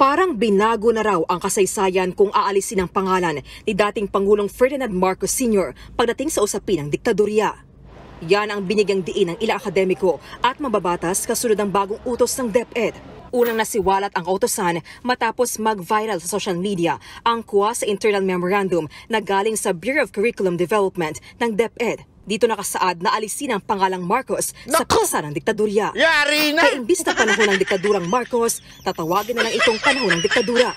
Parang binago na raw ang kasaysayan kung aalisin ang pangalan ni dating Pangulong Ferdinand Marcos Sr. pagdating sa usapin ng diktadorya. Yan ang binigyang diin ng ilang akademiko at mababatas kasunod ng bagong utos ng DepEd. Unang nasiwalat ang utosan matapos mag-viral sa social media ang kuha sa internal memorandum na galing sa Bureau of Curriculum Development ng DepEd. Dito nakasaad na alisin ang pangalang Marcos sa paksa ng diktadorya. Yari na! Kaya imbis na panahon ng diktadurang Marcos, tatawagin na lang itong panahon ng diktadura.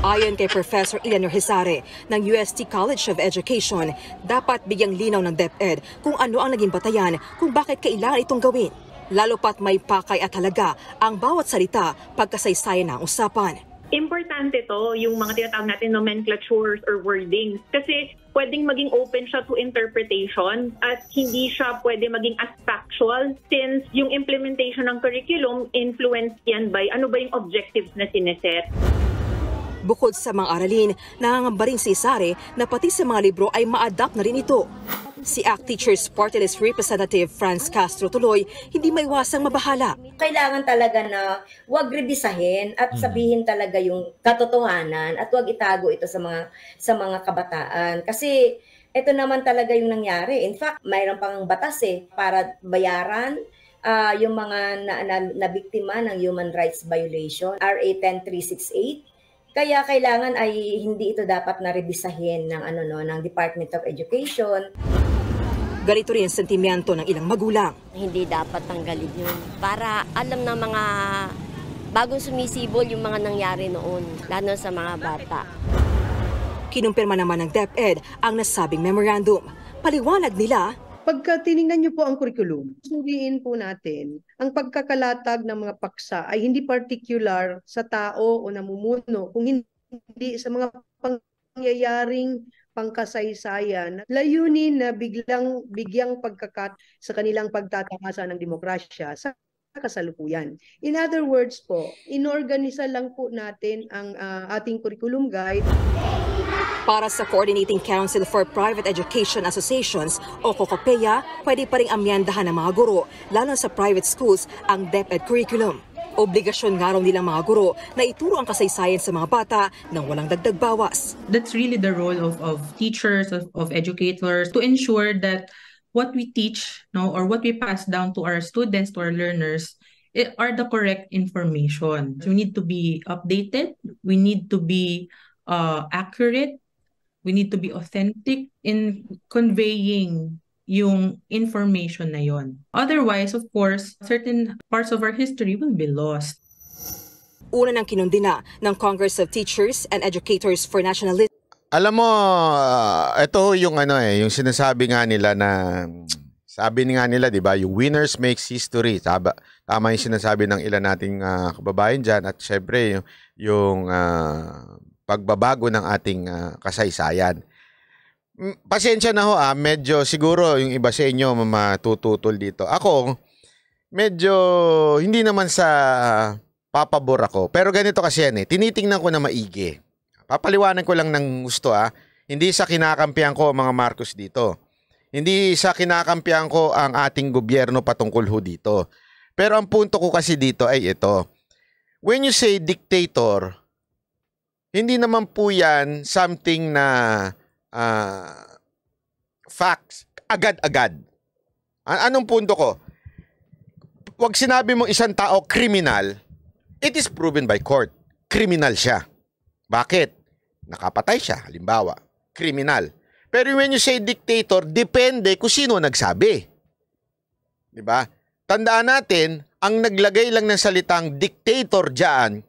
Ayon kay Professor Eleanor Hizare ng UST College of Education, dapat bigyang linaw ng DepEd kung ano ang naging batayan kung bakit kailangan itong gawin. Lalo pat may pakay at halaga ang bawat salita pagkasaysayan ng usapan. Importante to, yung mga tinatawag natin nomenclatures or wordings. Kasi pwedeng maging open siya to interpretation at hindi siya pwede maging as factual since yung implementation ng curriculum influenced yan by ano ba yung objectives na sineset. Bukod sa mga aralin, nangangamba rin si Sare na pati sa mga libro ay ma-adapt na rin ito. Si ACT Teachers Party List Representative Franz Castro tuloy, hindi maiwasang mabahala. Kailangan talaga na huwag rebisahin at sabihin talaga yung katotohanan at huwag itago ito sa mga kabataan. Kasi ito naman talaga yung nangyari. In fact, mayroon pang batas para bayaran yung mga nabiktima ng human rights violation, RA 10368. Kaya kailangan ay hindi ito dapat na rebisahin ng Department of Education. Ganito rin ang sentimiento ng ilang magulang. Hindi dapat tanggalin yun para alam ng mga bagong sumisibol yung mga nangyari noon, lalo sa mga bata. Kinumpirma naman ng DepEd ang nasabing memorandum. Paliwanag nila, pagka tiningnan niyo po ang curriculum, suriin po natin, ang pagkakalatag ng mga paksa ay hindi particular sa tao o namumuno, kung hindi sa mga pangyayaring pangkasaysayan, layunin na bigyang pagkakat sa kanilang pagtatakasan ng demokrasya sa kasalukuyan. In other words po, inorganisa lang po natin ang ating curriculum guide. Para sa Coordinating Council for Private Education Associations o COCOPEA, pwede pa rin amyendahan ng mga guro, lalo sa private schools, ang DepEd curriculum. Obligasyon nga raw nilang mga guro na ituro ang kasaysayan sa mga bata nang walang dagdag bawas. That's really the role of teachers, of educators, to ensure that what we teach, or what we pass down to our students, to our learners, are the correct information. We need to be updated. We need to be accurate. We need to be authentic in conveying yung information na yon. Otherwise, of course, certain parts of our history will be lost. Una nang kinundina ng Congress of Teachers and Educators for Nationalism. Alam mo, ito yung yung sinasabi nga nila na, sabi nga nila, di ba, yung winners makes history. Tama yung sinasabi ng ilan nating kababayan dyan. At syempre, yung pagbabago ng ating kasaysayan. Pasensya na ho medyo siguro yung iba sa inyo matututol dito. Ako, medyo hindi naman sa papabor ako. Pero ganito kasi yan tinitingnan ko na maigi. Papaliwanan ko lang ng gusto Hindi sa kinakampihan ko mga Marcos dito. Hindi sa kinakampihan ko ang ating gobyerno patungkol ho dito. Pero ang punto ko kasi dito ay ito. When you say dictator, hindi naman po yan something na facts, agad-agad. Anong punto ko? Wag sinabi mo isang tao criminal, it is proven by court. Criminal siya. Bakit? Nakapatay siya, halimbawa. Criminal. Pero when you say dictator, depende kung sino nagsabi. Diba? Tandaan natin, ang naglagay lang ng salitang dictator dyan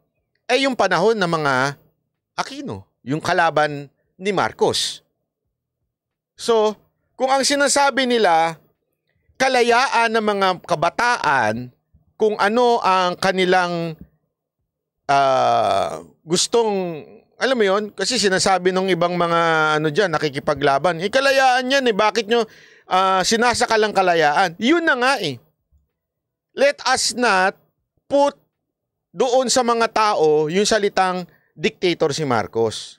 ay yung panahon ng mga Aquino, yung kalaban ni Marcos. So, kung ang sinasabi nila, kalayaan ng mga kabataan, kung ano ang kanilang gustong, alam mo yun, kasi sinasabi ng ibang mga dyan, nakikipaglaban, kalayaan yan bakit nyo sinasakalang kalayaan? Yun na nga Let us not put doon sa mga tao yung salitang dictator si Marcos.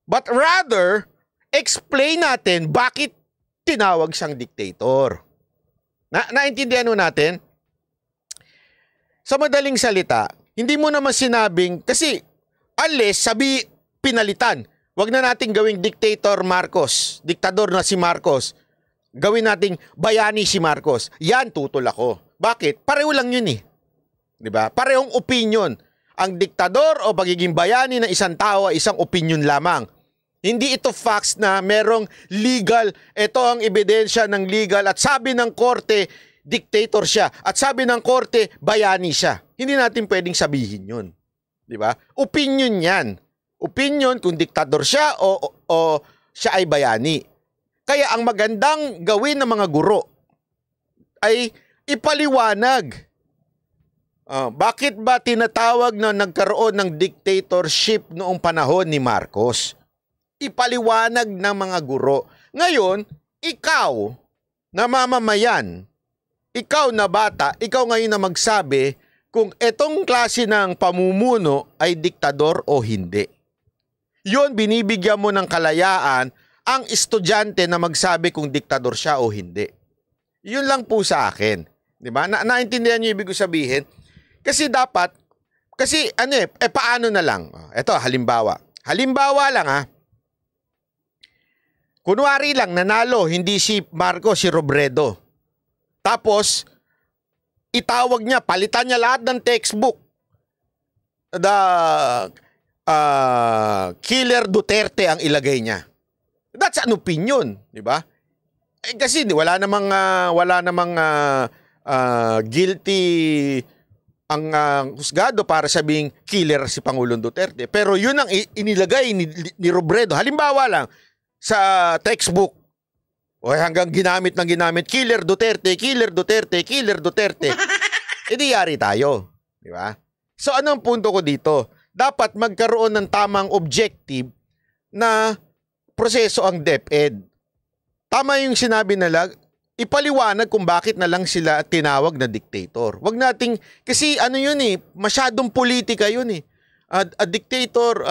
But rather, explain natin bakit tinawag siyang dictator. Naintindihan natin? Sa madaling salita, Hindi mo naman sinabing, kasi unless pinalitan. Wag na nating gawing dictator Marcos, diktador na si Marcos. Gawin nating bayani si Marcos. Yan, tutol ako. Bakit? Pareho lang yun eh. 'Di ba? Parehong opinion. Ang diktador o pagiging bayani ng isang tao ay isang opinion lamang. Hindi ito facts na merong legal, ito ang ebidensya ng legal at sabi ng korte, dictator siya. At sabi ng korte, bayani siya. Hindi natin pwedeng sabihin yun. 'Di ba? Opinion yan. Opinion kung diktador siya o siya ay bayani. Kaya ang magandang gawin ng mga guro ay ipaliwanag. Bakit ba tinatawag na nagkaroon ng dictatorship noong panahon ni Marcos? Ipaliwanag ng mga guro. Ngayon, ikaw na mamamayan, ikaw na bata, ikaw ngayon na magsabi kung etong klase ng pamumuno ay diktador o hindi. Yun, binibigyan mo ng kalayaan ang estudyante na magsabi kung diktador siya o hindi. Yun lang po sa akin. Diba? Naintindihan niyo ibig sabihin? Kasi dapat, paano na lang? Ito, halimbawa. Halimbawa lang Kunwari lang, nanalo, hindi si Marcos, si Robredo. Tapos, itawag niya, palitan niya lahat ng textbook. Killer Duterte ang ilagay niya. That's an opinion, di ba? Kasi wala namang guilty ang husgado para sabing killer si Pangulong Duterte. Pero yun ang inilagay ni Robredo. Halimbawa lang, sa textbook. O hanggang ginamit, killer Duterte, killer Duterte, killer Duterte. Di yari tayo. Di ba? So ano ang punto ko dito? Dapat magkaroon ng tamang objective na proseso ang DepEd. Tama yung sinabi nila, ipaliwanag kung bakit na lang sila tinawag na dictator. Wag nating, kasi masyadong politika yun eh. A dictator,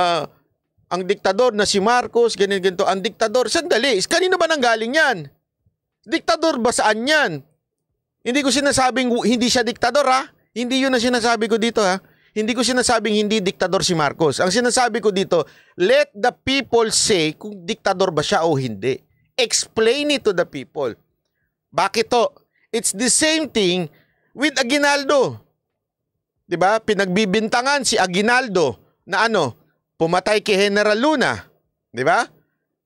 ang diktador na si Marcos, ganito. Ang diktador, sandali, kanino ba nanggaling yan? Diktador ba saan yan? Hindi ko sinasabing hindi siya diktador Hindi yun ang sinasabi ko dito Hindi ko sinasabing hindi diktador si Marcos. Ang sinasabi ko dito, let the people say kung diktador ba siya o hindi. Explain it to the people. Bakit to? It's the same thing with Aguinaldo. 'Di ba? Pinagbibintangan si Aguinaldo na pumatay kay General Luna. 'Di ba?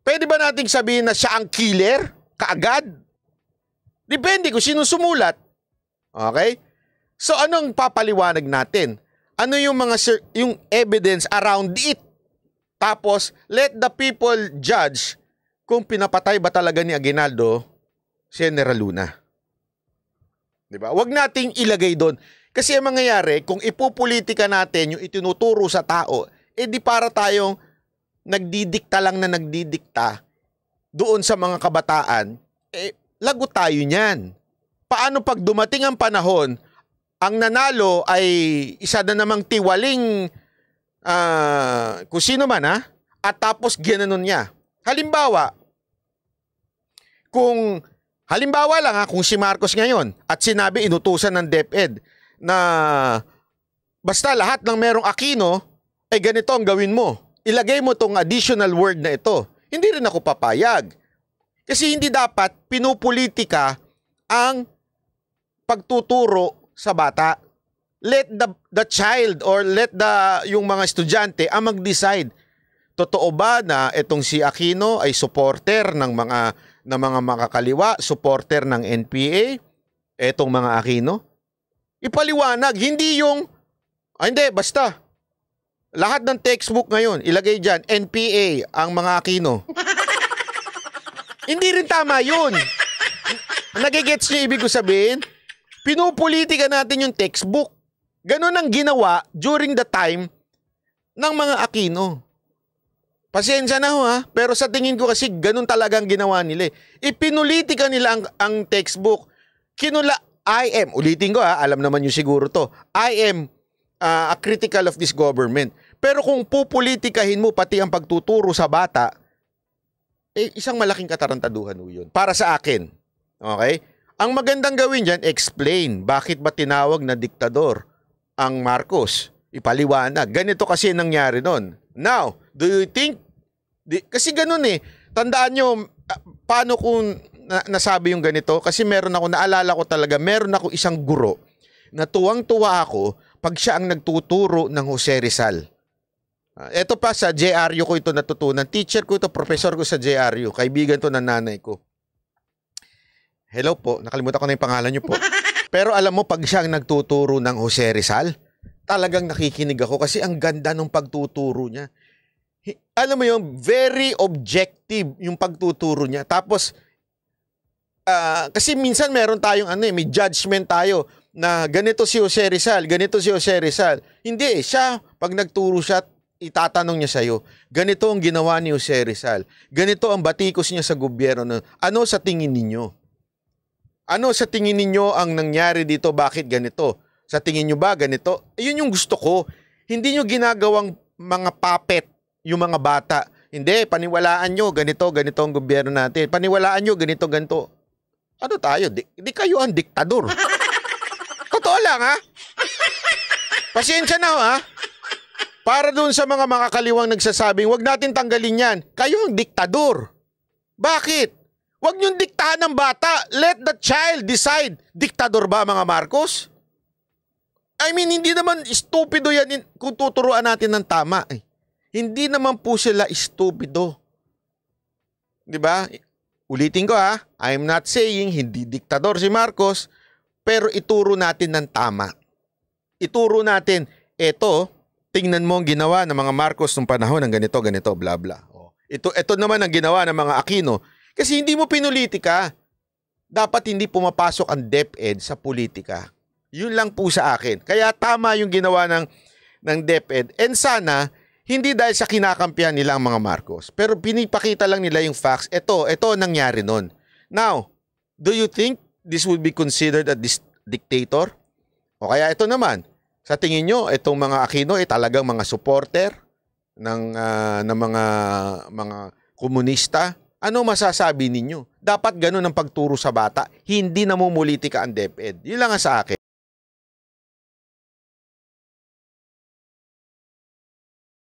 Pwede ba nating sabihin na siya ang killer kaagad? Depende kung sino sumulat. Okay? So anong papaliwanag natin? Ano yung yung evidence around it? Tapos let the people judge kung pinapatay ba talaga ni Aguinaldo si General Luna. 'Di ba? Huwag nating ilagay doon. Kasi ang mangyayari, kung ipupolitika natin yung itinuturo sa tao, di para tayong nagdidikta lang na nagdidikta doon sa mga kabataan, lagot tayo niyan. Paano pag dumating ang panahon, ang nanalo ay isa na namang tiwaling kung sino man at tapos ginanon niya. Halimbawa lang kung si Marcos ngayon at sinabi inutusan ng DepEd na basta lahat ng merong Aquino ganito ang gawin mo. Ilagay mo tong additional word na ito. Hindi rin ako papayag. Kasi hindi dapat pinupolitika ang pagtuturo sa bata. Let the child or let yung mga estudyante ang mag-decide. Totoo ba na itong si Aquino ay supporter ng mga makakaliwa, supporter ng NPA, etong mga Aquino? Ipaliwanag, hindi yung, hindi, basta. Lahat ng textbook ngayon, ilagay dyan, NPA, ang mga Aquino. Hindi rin tama yun. Nagigets niyo ibig ko sabihin? Pinupolitika natin yung textbook. Ganon ang ginawa during the time ng mga Aquino. Pasensya na pero sa tingin ko kasi ganun talagang ginawa nila. Ipinulitika nila ang textbook. Ulitin ko alam naman nyo siguro to. I am a critical of this government. Pero kung pupolitikahin mo pati ang pagtuturo sa bata, isang malaking katarantaduhan yun. Para sa akin. Okay? Ang magandang gawin dyan, explain bakit ba tinawag na diktador ang Marcos. ipaliwanag. Ganito kasi nangyari nun. Now, do you think, kasi ganun eh, tandaan nyo, paano kung nasabi yung ganito? Kasi naalala ko talaga, meron ako isang guro na tuwang-tuwa ako pag siya ang nagtuturo ng Jose Rizal. Ito pa sa JRU ko ito natutunan. Teacher ko ito, professor ko sa JRU. Kaibigan to ng nanay ko. Hello po, nakalimutan ko na yung pangalan niyo po. Pero alam mo, pag siya ang nagtuturo ng Jose Rizal, talagang nakikinig ako kasi ang ganda ng pagtuturo niya. Alam mo yung very objective yung pagtuturo niya. Tapos, kasi minsan meron tayong may judgment tayo na ganito si Jose Rizal, ganito si Jose Rizal. Hindi siya, pag nagturo siya, itatanong niya sa'yo, ganito ang ginawa ni Jose Rizal. Ganito ang batikos niya sa gobyerno. Ano sa tingin ninyo? Ano sa tingin ninyo ang nangyari dito? Bakit ganito? Sa tingin nyo ba ganito? Ayun yung gusto ko. Hindi nyo ginagawang mga puppet yung mga bata. Hindi, paniwalaan nyo, ganito ang gobyerno natin. Paniwalaan nyo, ganito. Ano tayo? Di kayo ang diktador. Totoo lang, ha? Pasensya na, ha? Para dun sa mga makakaliwang nagsasabing, wag natin tanggalin yan. Kayo ang diktador. Bakit? Wag niyong diktahan ng bata. Let the child decide. Diktador ba mga Marcos? I mean, hindi naman stupido yan kung tuturuan natin ng tama. Hindi naman po sila stupido. Diba? Ulitin ko ha. I'm not saying hindi diktador si Marcos, pero ituro natin ng tama. Ituro natin, tingnan mo ang ginawa ng mga Marcos nung panahon ng ganito, bla bla. Ito naman ang ginawa ng mga Aquino. Kasi hindi mo pinulitika. Dapat hindi pumapasok ang DepEd sa politika. Yun lang po sa akin. Kaya tama yung ginawa ng DepEd. And sana, hindi dahil sa kinakampihan nila ang mga Marcos. Pero pinipakita lang nila yung facts. Ito nangyari nun. Now, do you think this would be considered a dictator? O kaya ito naman, sa tingin nyo, itong mga Aquino ay talagang mga supporter ng mga komunista? Ano masasabi ninyo? Dapat ganun ang pagturo sa bata. Hindi namumulitika ang DepEd. Yun lang ang sa akin.